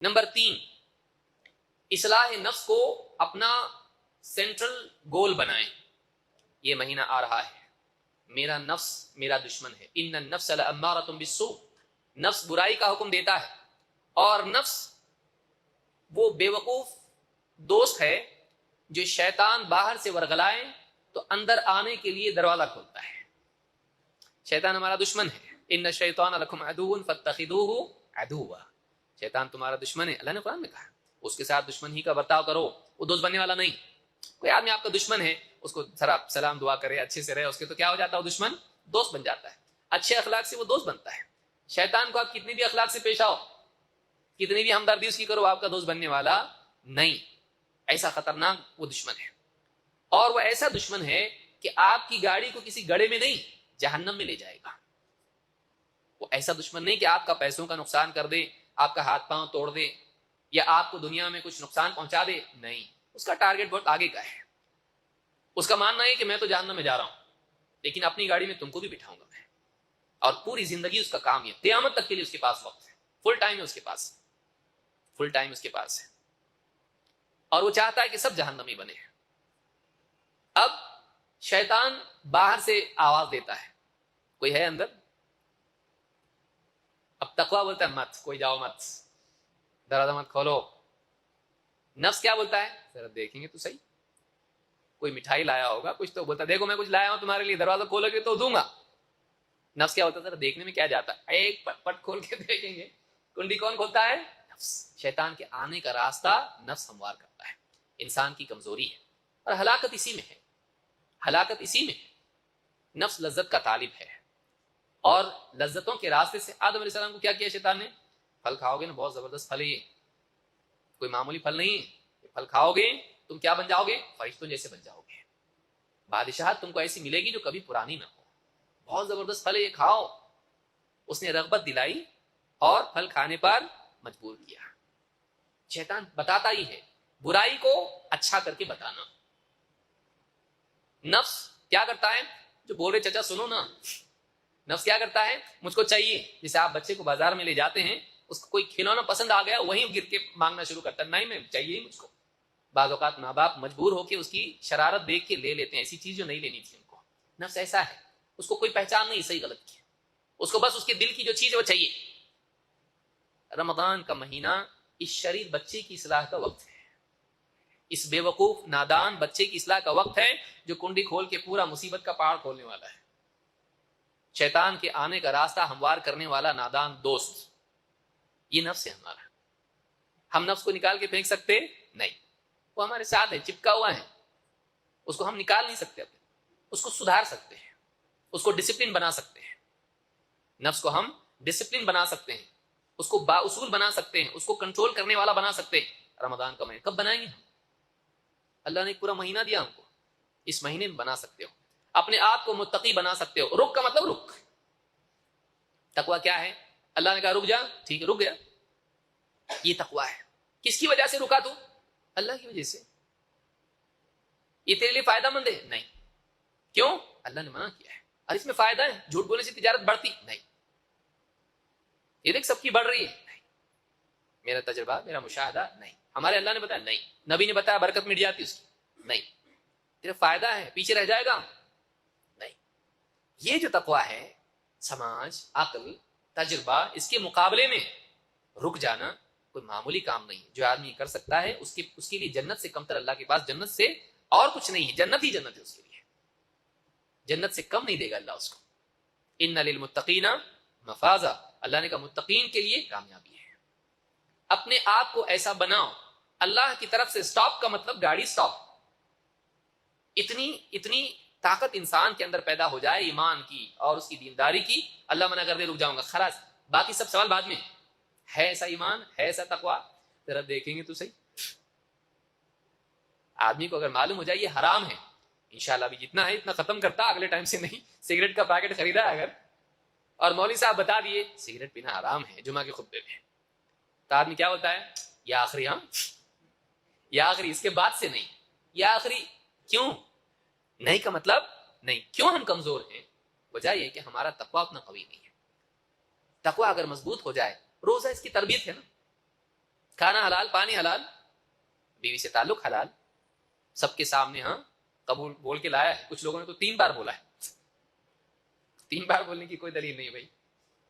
Number 3، اصلاح نفس کو اپنا سینٹرل گول بنائیں. یہ مہینہ آ رہا ہے، میرا نفس میرا دشمن ہے. ان النفس لامارۃ بالسوء، نفس برائی کا حکم دیتا ہے، اور نفس وہ بے وقوف دوست ہے جو شیطان باہر سے ورغلائے تو اندر آنے کے لیے دروازہ کھولتا ہے. شیطان ہمارا دشمن ہے. ان الشیطان لکم عدو فاتخذوہ عدوا، شیطان تمہارا دشمن ہے. اللہ نے قرآن میں کہا اس کے ساتھ دشمن ہی کا برتاؤ کرو، وہ دوست بننے والا نہیں. کوئی آدمی آپ کا دشمن ہے، اس کو ذرا سلام دعا کرے، اچھے سے رہے، اس کے تو کیا ہو جاتا ہے، وہ دشمن دوست بن جاتا ہے. اچھے اخلاق سے وہ دوست بنتا ہے. شیطان کو آپ کتنی بھی اخلاق سے پیش آؤ، کتنی بھی ہمدردی اس کی کرو، آپ کا دوست بننے والا نہیں. ایسا خطرناک وہ دشمن ہے. اور وہ ایسا دشمن ہے کہ آپ کی گاڑی کو کسی گڑھے میں نہیں جہنم میں لے جائے گا. وہ ایسا دشمن نہیں کہ آپ کا پیسوں کا نقصان کر دے، آپ کا ہاتھ پاؤں توڑ دے، یا آپ کو دنیا میں کچھ نقصان پہنچا دے. نہیں، اس کا ٹارگٹ بہت آگے کا ہے. اس کا ماننا ہے کہ میں تو جہنم میں جا رہا ہوں، لیکن اپنی گاڑی میں تم کو بھی بٹھاؤں گا میں. اور پوری زندگی اس کا کام ہے، قیامت تک کے لیے اس کے پاس وقت ہے، فل ٹائم ہے اس کے پاس، فل ٹائم اس کے پاس ہے. اور وہ چاہتا ہے کہ سب جہنمی بنے. اب شیطان باہر سے آواز دیتا ہے، کوئی ہے اندر؟ اب تقویٰ بولتا ہے مت، کوئی جاؤ مت، دروازہ مت کھولو. نفس کیا بولتا ہے؟ ذرا دیکھیں گے تو صحیح، کوئی مٹھائی لایا ہوگا کچھ، تو بولتا دیکھو میں کچھ لایا ہوں تمہارے لیے، دروازہ کھولو گے تو دوں گا. نفس کیا ہوتا ہے؟ ذرا دیکھنے میں کیا جاتا ہے، ایک پٹ کھول کے دیکھیں گے. کنڈی کون کھولتا ہے؟ نفس. شیطان کے آنے کا راستہ نفس ہموار کرتا ہے. انسان کی کمزوری ہے، اور ہلاکت اسی میں ہے، ہلاکت اسی میں ہے. نفس لذت کا طالب ہے، اور لذتوں کے راستے سے آدم علیہ السلام کو کیا کیا شیطان نے؟ پھل کھاؤ گے نا، بہت زبردست پھل ہے یہ، کوئی معمولی پھل نہیں. یہ پھل کھاؤ گے تم کیا بن جاؤ گے؟ فرشتوں جیسے بن جاؤ گے. بادشاہت تم کو ایسی ملے گی جو کبھی پرانی نہ ہو. بہت زبردست پھل ہے یہ، کھاؤ. اس نے رغبت دلائی اور پھل کھانے پر مجبور کیا. شیطان بتاتا ہی ہے، برائی کو اچھا کر کے بتانا. نفس کیا کرتا ہے؟ جو بول رہے چچا سنو نا، نفس کیا کرتا ہے؟ مجھ کو چاہیے. جیسے آپ بچے کو بازار میں لے جاتے ہیں، اس کو کوئی کھلونا پسند آ گیا، وہیں گر کے مانگنا شروع کرتا ہے، نہیں میں چاہیے مجھ کو. بعض اوقات ماں باپ مجبور ہو کے اس کی شرارت دیکھ کے لے لیتے ہیں ایسی چیز جو نہیں لینی تھی ان کو. نفس ایسا ہے، اس کو کوئی پہچان نہیں صحیح غلط کی، اس کو بس اس کے دل کی جو چیز ہے وہ چاہیے. رمضان کا مہینہ اس شریر بچے کی اصلاح کا وقت ہے، اس بے وقوف نادان بچے کی اصلاح کا وقت ہے جو کنڈی کھول کے پورا مصیبت کا پہاڑ کھولنے والا ہے. شیطان کے آنے کا راستہ ہموار کرنے والا نادان دوست، یہ نفس ہے ہمارا. ہم نفس کو نکال کے پھینک سکتے نہیں، وہ ہمارے ساتھ ہے، چپکا ہوا ہے، اس کو ہم نکال نہیں سکتے. اس کو سدھار سکتے ہیں، اس کو ڈسپلن بنا سکتے ہیں. نفس کو ہم ڈسپلن بنا سکتے ہیں، اس کو با اصول بنا سکتے ہیں، اس کو کنٹرول کرنے والا بنا سکتے ہیں. رمضان کا مہینہ کب بنائیں گے ہم؟ اللہ نے ایک پورا مہینہ دیا ہم کو، اس مہینے میں بنا سکتے ہو. اپنے آپ کو متقی بنا سکتے ہو. رک کا مطلب رک. تقوی کیا ہے؟ اللہ نے کہا رک جا، ٹھیک ہے رک گیا، یہ تقوی ہے. کس کی وجہ سے رکا تو؟ اللہ کی وجہ سے. یہ تیرے لیے فائدہ مند ہے؟ نہیں. کیوں؟ اللہ نے منع کیا ہے. اور اس میں فائدہ ہے، جھوٹ بولنے سے تجارت بڑھتی نہیں. یہ دیکھ سب کی بڑھ رہی ہے، نہیں. میرا تجربہ، میرا مشاہدہ، نہیں. ہمارے اللہ نے بتایا نہیں، نبی نے بتایا برکت مٹ جاتی اس کی، نہیں. تیرا فائدہ ہے، پیچھے رہ جائے گا، نہیں. یہ جو تقوی ہے، سماج، عقل، تجربہ، اس کے مقابلے میں رک جانا کوئی معمولی کام نہیں. جو آدمی کر سکتا ہے اس کے لیے جنت سے کم تر اللہ کے پاس جنت سے اور کچھ نہیں ہے. جنت ہی جنت ہے اس کے لیے، جنت سے کم نہیں دے گا اللہ اس کو. ان للمتقین مفازا، اللہ نے کہا متقین کے لیے کامیابی ہے. اپنے آپ کو ایسا بناؤ، اللہ کی طرف سے سٹاپ کا مطلب گاڑی سٹاپ. اتنی طاقت انسان کے اندر پیدا ہو جائے ایمان کی اور اس کی دینداری کی، اللہ منع کر دے رک جاؤں گا، خلاص باقی سب سوال بعد میں. ہے ایسا ایمان، ہے ایسا تقویٰ؟ ذرا دیکھیں گے تو صحیح. آدمی کو اگر معلوم ہو جائے یہ حرام ہے، انشاءاللہ بھی جتنا ہے اتنا ختم کرتا، اگلے ٹائم سے نہیں. سگریٹ کا پیکٹ خریدا اگر اور مولوی صاحب بتا دیے سگریٹ پینا حرام ہے جمعہ کے خطبے میں، تو آدمی کیا ہوتا ہے؟ یا آخری، ہاں یا آخری، اس کے بعد سے نہیں. یا آخری کیوں نہیں کا مطلب نہیں. کیوں ہم کمزور ہیں؟ وجہ یہ کہ ہمارا تقویٰ اتنا قوی نہیں ہے. تقویٰ اگر مضبوط ہو جائے، روزہ اس کی تربیت ہے نا. کھانا حلال، پانی حلال، بیوی سے تعلق حلال، سب کے سامنے ہاں قبول بول کے لایا ہے. کچھ لوگوں نے تو 3 بار بولا ہے. 3 بار بولنے کی کوئی دلیل نہیں بھائی.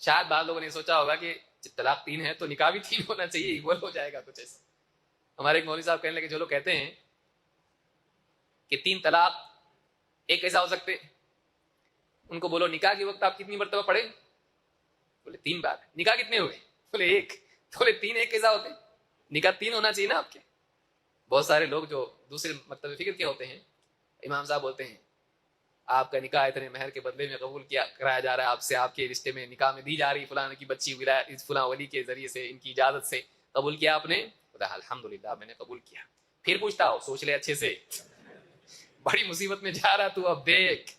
شاید بعض لوگوں نے سوچا ہوگا کہ جب طلاق 3 ہے تو نکاح بھی 3 ہونا چاہیے، ایکول ہو جائے گا کچھ ایسا. ہمارے ایک مولوی صاحب کہنے لگے جو لوگ کہتے ہیں کہ 3 طلاق ایک کیسا ہو سکتے، ان کو بولو نکاح کے وقت آپ کتنی مرتبہ پڑھے؟ بولے 3 بار. نکاح کتنے ہوئے؟ بولے 1. بولے 3 ایک کیسا ہوتے؟ نکاح 3 ہونا چاہیے نا آپ کے. بہت سارے لوگ جو دوسرے مطلب فکر کے ہوتے ہیں، امام صاحب بولتے ہیں آپ کا نکاح اتنے مہر کے بدلے میں قبول کیا کرایا جا رہا ہے، آپ سے آپ کے رشتے میں نکاح میں دی جا رہی فلاں کی بچی فلاں ولی کے ذریعے سے ان کی اجازت سے قبول کیا آپ نے؟ الحمدللہ میں نے قبول کیا. پھر پوچھتا ہو سوچ لے اچھے سے، بڑی مصیبت میں جا رہا تو اب دیکھ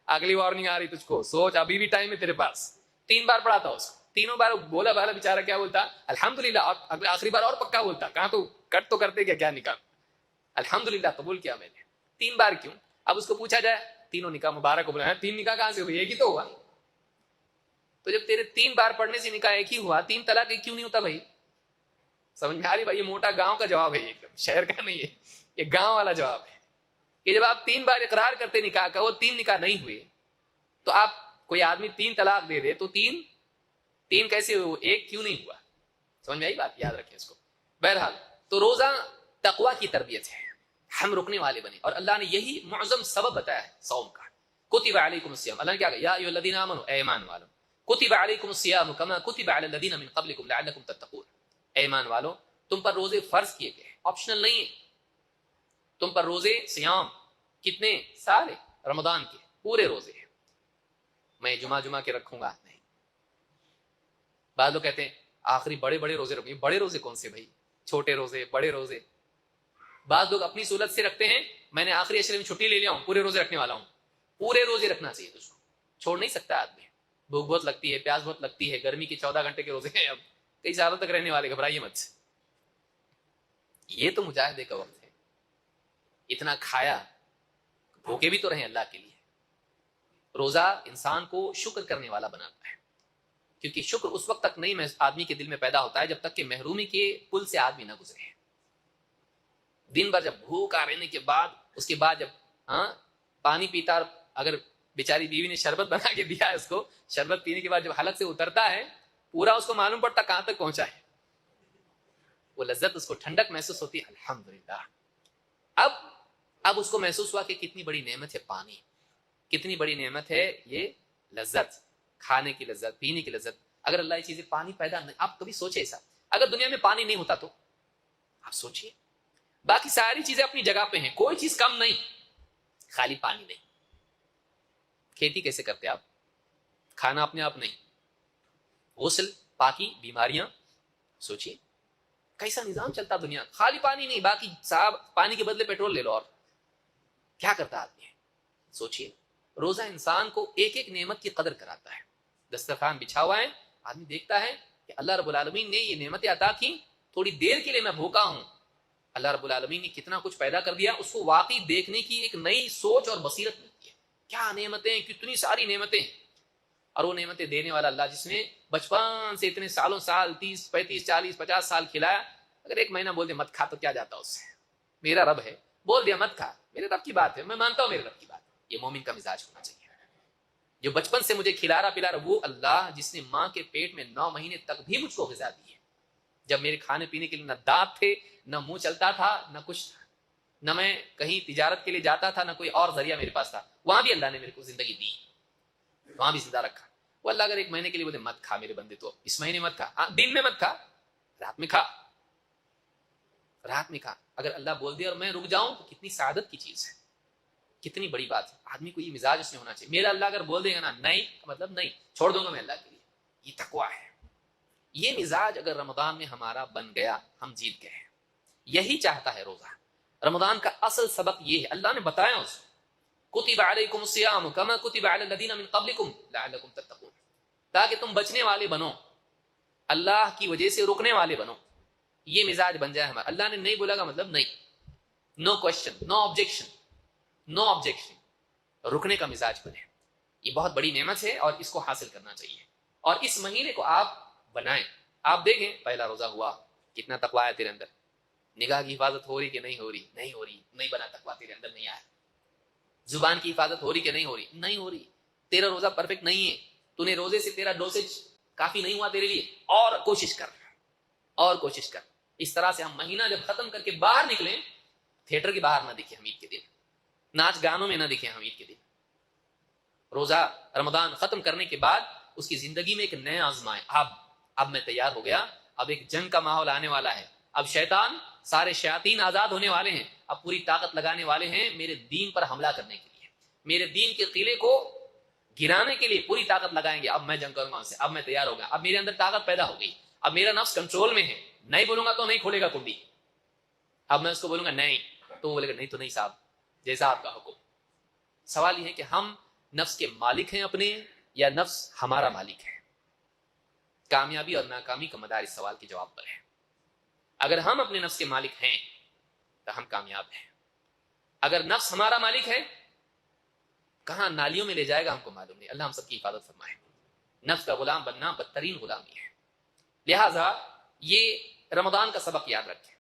اگلی وارننگ آ رہی تجھ کو، سوچ ابھی بھی ٹائم ہے تیرے پاس. 3 بار پڑھا تھا اس کو، تینوں بار بولا بھالا بیچارہ کیا بولتا الحمدللہ، اور آخری بار اور پکا بولتا کہاں تو کٹ تو کرتے کیا نکاح، الحمدللہ قبول کیا میں نے. 3 بار کیوں؟ اب اس کو پوچھا جائے تینوں نکاح مبارک ہو، بولا 3 نکاح کہاں سے ہوئی؟ ایک ہی تو ہوا. تو جب تیرے 3 بار پڑھنے سے نکاح ایک ہی ہوا، 3 طلاق ایک کیوں نہیں ہوتا بھائی؟ سمجھ میں آ رہی بھائی؟ یہ موٹا گاؤں کا جواب ہے، ایک دم شہر کا نہیں ہے، یہ گاؤں والا جواب ہے کہ جب آپ 3 بار اقرار کرتے نکاح کا، وہ 3 نکاح نہیں ہوئے، تو آپ کوئی آدمی 3 طلاق دے دے تو 3 کیسے ہوئے؟ ایک کیوں نہیں ہوا؟ سمجھ میں آئی بات؟ یاد رکھیں اس کو. بہرحال تو روزہ تقویٰ کی تربیت ہے، ہم رکنے والے بنے، اور اللہ نے یہی معظم سبب بتایا ہے صوم کا. کتب علیکم الصیام، اللہ نے کیا کہا یا ایھا الذین آمنوا، اے ایمان والو، کتب علیکم الصیام کما کتب علی الذین من قبلکم لعلکم تتقون. اے ایمان والو تم پر روزے فرض کیے گئے، آپشنل نہیں ہے. تم پر روزے سیام کتنے سارے رمضان کے پورے روزے ہیں، میں جمعہ کے رکھوں گا نہیں. بعض لوگ کہتے ہیں آخری بڑے روزے رکھیں. بڑے روزے کون سے بھائی؟ چھوٹے روزے بڑے روزے. بعض لوگ اپنی سہولت سے رکھتے ہیں، میں نے آخری عشرے میں چھٹی لے لیا ہوں، پورے روزے رکھنے والا ہوں. پورے روزے رکھنا چاہیے تجھ کو، چھوڑ نہیں سکتا آدمی. بھوک بہت لگتی ہے، پیاس بہت لگتی ہے، گرمی کے 14 گھنٹے کے روزے ہیں، اب کئی سالوں تک رہنے والے، گھبرائیے مت. یہ تو مجاہدے کا وقت ہے. اتنا کھایا، بھوکے بھی تو رہیں اللہ کے لیے. روزہ انسان کو شکر کرنے والا بناتا ہے، کیونکہ شکر اس وقت تک نہیں آدمی کے دل میں پیدا ہوتا ہے جب تک کہ محرومی کے پل سے آدمی نہ گزرے. دن بھر جب بھوکا رہنے کے بعد، اس کے بعد جب پانی پیتا، اگر بیچاری بیوی نے شربت بنا کے دیا ہے اس کو، شربت پینے کے بعد جب حلق سے اترتا ہے پورا اس کو معلوم پڑتا کہاں تک پہنچا ہے، وہ لذت، اس کو ٹھنڈک محسوس ہوتی ہے. الحمدللہ. اب اس کو محسوس ہوا کہ کتنی بڑی نعمت ہے پانی، کتنی بڑی نعمت ہے یہ لذت، کھانے کی لذت، پینے کی لذت. اگر اللہ یہ چیزیں پانی پیدا نہیں، آپ کبھی سوچے ایسا اگر دنیا میں پانی نہیں ہوتا تو آپ سوچئے. باقی ساری چیزیں اپنی جگہ پہ ہیں، کوئی چیز کم نہیں، خالی پانی نہیں. کھیتی کیسے کرتے آپ؟ کھانا اپنے آپ نہیں، غسل، پاکی، بیماریاں. سوچئے کیسا نظام چلتا دنیا، خالی پانی نہیں، باقی صاحب پانی کے بدلے پیٹرول لے لو. اور کیا کرتا آدمی ہے؟ سوچئے. روزہ انسان کو ایک ایک نعمت کی قدر کراتا ہے. دسترخوان بچھا ہوا ہے، آدمی دیکھتا ہے کہ اللہ رب العالمین نے یہ نعمتیں عطا کی، تھوڑی دیر کے لیے میں بھوکا ہوں، اللہ رب العالمین نے کتنا کچھ پیدا کر دیا. اس کو واقعی دیکھنے کی ایک نئی سوچ اور بصیرت ملتی ہے. کیا نعمتیں، کتنی ساری نعمتیں. اور وہ نعمتیں دینے والا اللہ جس نے بچپن سے اتنے سالوں سال 30 35 40 50 سال کھلایا، اگر ایک مہینہ بول دے مت کھا تو کیا جاتا اس سے؟ میرا رب ہے، بول دیا مت کھا، میرے رب کی بات ہے، میں مانتا ہوں میرے رب کی بات. یہ مومن کا مزاج ہونا چاہیے، جو بچپن سے مجھے کھلا رہا وہ اللہ جس نے ماں کے پیٹ میں 9 مہینے تک بھی مجھ کو غذا دی ہے، جب میرے کھانے پینے کے لیے نہ دانت تھے، نہ منہ چلتا تھا، نہ کچھ تھا، نہ میں کہیں تجارت کے لیے جاتا تھا، نہ کوئی اور ذریعہ میرے پاس تھا، وہاں بھی اللہ نے میرے کو زندگی دی، وہاں بھی زندہ رکھا. وہ اللہ اگر ایک مہینے کے لیے بولے مت کھا میرے بندے، تو اس مہینے مت کھا، دن میں مت کھا، رات میں کھا، رات میں کھا. اگر اللہ بول دے اور میں رک جاؤں تو کتنی سعادت کی چیز ہے، کتنی بڑی بات ہے. آدمی کو یہ مزاج اس میں ہونا چاہیے. میرا اللہ اگر بول دے گا نا نہیں، مطلب نہیں، چھوڑ دوں گا میں اللہ کے لیے. یہ تقویٰ ہے. یہ مزاج اگر رمضان میں ہمارا بن گیا، ہم جیت گئے. یہی چاہتا ہے روزہ. رمضان کا اصل سبق یہ ہے، اللہ نے بتایا اس کو کتب علیکم الصیام کما کتب علی الذین من قبلکم لعلکم تتقون، تاکہ تم بچنے والے بنو، اللہ کی وجہ سے رکنے والے بنو. یہ مزاج بن جائے ہمارا. اللہ نے نہیں بولا گا مطلب نہیں، نو question, no objection, no objection. رکنے کا مزاج بنے. یہ بہت بڑی نعمت ہے اور اس کو حاصل کرنا چاہیے. اور اس مہینے کو آپ بنائیں. آپ دیکھیں پہلا روزہ ہوا، کتنا تقوی ہے تیرے اندر؟ نگاہ کی حفاظت ہو رہی کہ نہیں ہو رہی؟ نہیں ہو رہی، نہیں بنا تقوی، تیرے اندر نہیں آیا۔ زبان کی حفاظت ہو رہی کہ نہیں ہو رہی؟ نہیں ہو رہی، تیرا روزہ پرفیکٹ نہیں ہے، تو نے روزے سے تیرا ڈوسیج کافی نہیں ہوا تیرے لیے، اور کوشش کر، اور کوشش کر۔ اس طرح سے ہم مہینہ جب ختم کر کے باہر نکلیں، تھیٹر کے باہر نہ دکھے ہم عید کے دن، ناچ گانوں میں نہ دکھے ہم عید کے دن۔ روزہ رمضان ختم کرنے کے بعد اس کی زندگی میں ایک نیا آزمائے، اب میں تیار ہو گیا، اب ایک جنگ کا ماحول آنے والا ہے، اب شیطان، سارے شیاطین آزاد ہونے والے ہیں، اب پوری طاقت لگانے والے ہیں میرے دین پر حملہ کرنے کے لیے، میرے دین کے قلعے کو گرانے کے لیے پوری طاقت لگائیں گے۔ اب میں جنگ کروں گا ان سے، اب میں تیار ہو گیا، اب میرے اندر طاقت پیدا ہو گئی، اب میرا نفس کنٹرول میں ہے، نہیں بولوں گا تو نہیں کھولے گا کنڈی، اب میں اس کو بولوں گا نہیں، تو وہ بولے گا نہیں تو نہیں صاحب، جیسا آپ کا حکم۔ سوال یہ ہے کہ ہم نفس کے مالک ہیں اپنے، یا نفس ہمارا مالک ہے؟ کامیابی اور ناکامی کا مدار اس سوال کے جواب پر ہے۔ اگر ہم اپنے نفس کے مالک ہیں تو ہم کامیاب ہیں، اگر نفس ہمارا مالک ہے، کہاں نالیوں میں لے جائے گا ہم کو معلوم نہیں۔ اللہ ہم سب کی حفاظت فرمائے۔ نفس کا غلام بننا بدترین غلامی ہے، لہذا یہ رمضان کا سبق یاد رکھیں۔